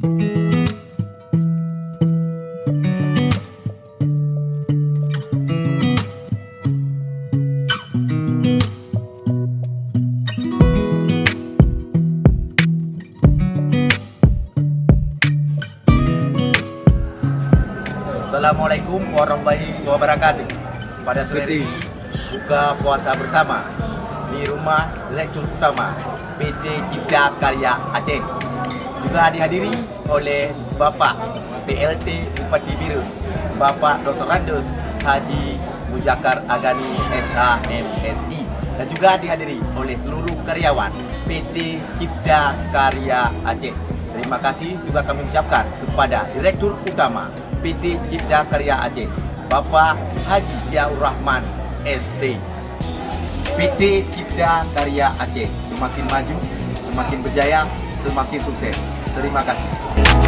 Assalamualaikum warahmatullahi wabarakatuh. Pada sore ini buka puasa bersama di rumah Direktur Utama PT Cipta Karya Aceh. Juga dihadiri oleh Bapak PLT Bupati Biru, Bapak Dr. Randus Haji Mujakar Agani SHMSI, dan juga dihadiri oleh seluruh karyawan PT Cipta Karya Aceh. Terima kasih juga kami ucapkan kepada Direktur Utama PT Cipta Karya Aceh, Bapak Haji Ziaur Rahman ST. PT Cipta Karya Aceh semakin maju, semakin berjaya, semakin sukses. Terima kasih.